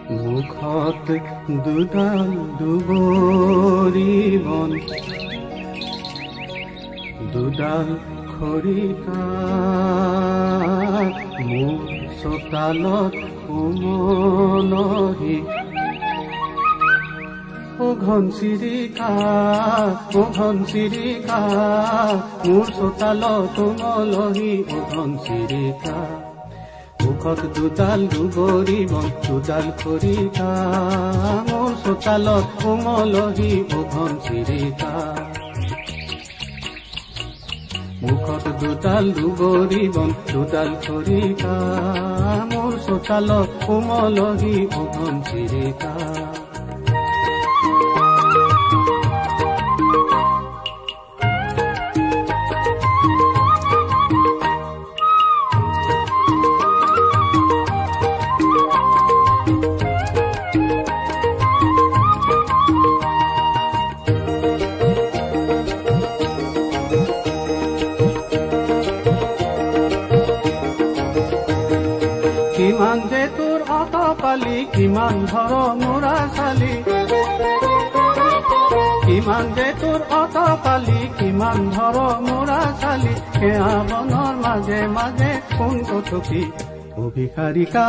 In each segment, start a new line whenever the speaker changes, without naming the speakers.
মুখত দুডাল দুবৰি বন দুডাল খৰিকা মোৰ চোতালত উমলহি ও ঘনচিৰিকা মোৰ চোতালত উমলহি ও ঘনচিৰিকা মুখত দুডাল দুবৰি বন দুডাল খৰিকা মোৰ চোতালত উমলহি ও ঘনচিৰিকা মুখত দুডাল দুবৰি বন দুডাল খৰিকা মোৰ চোতালত উমলহি ও ঘনচিৰিকা কিমান যে তোৰ অতপালি কিমান ধৰ মোৰা চালি কিমান যে তোৰ অতপালি কিমান ধৰ মোৰা চালি সেয়া বনৰ মাজে মাজে কোন কথকি ও ভিখাৰিকা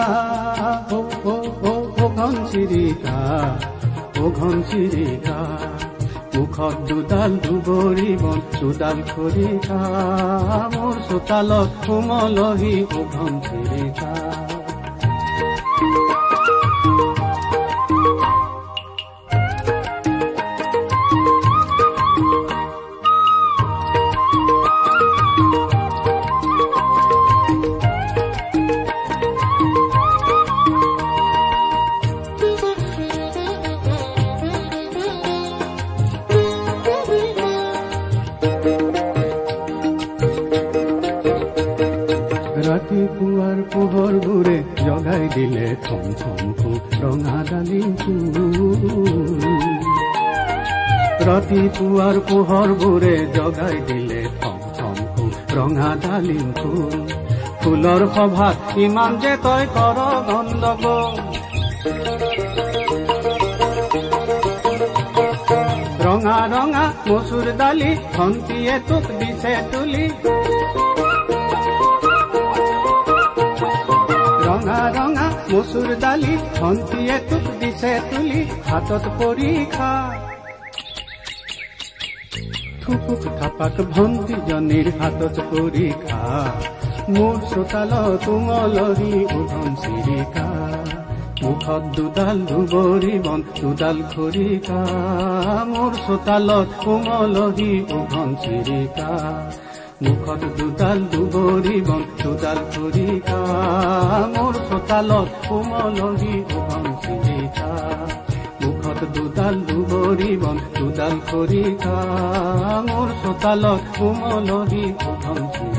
ও ঘনচিৰিকা মুখত দুডাল দুবৰি বন দুডাল খৰিকা মোৰ চোতালত উমলহি ও ঘনচিৰিকা ৰাতিপুৱাৰ পোহৰবোৰে জগাই দিলে থম থম ৰঙা ডালিম ফুল ৰাতিপুৱাৰ পোহৰবোৰে জগাই দিলে থম থম ৰঙা ডালিম ফুল ফুলৰ সভাত ইমান যে তই কৰ গণ্ডগোল ৰঙা ৰঙা মচুৰ দালি ভণ্টিয়ে তোক দিছে তুলি ৰঙা ৰঙা মচুৰ দালি ভণ্টিয়ে তোক দিছে তুলি হাতত পৰীক্ষা থুপুক থাপাক ভণ্টিজনীৰ হাতত পৰীক্ষা মোৰ চোতালত উমলহি ও ঘনচিৰিকা মুখত দুডাল দুবৰি বন দুডাল খৰিকা মোৰ চোতালত উমলহি ও ঘনচিৰিকা মুখত দুডাল দুবৰি বন দুডাল খৰিকা মোৰ চোতালত উমলহি ও ঘনচিৰিকা মুখত দুডাল দুবৰি বন দুডাল খৰিকা মোৰ চোতালত উমলহি ও ঘনচিৰিকা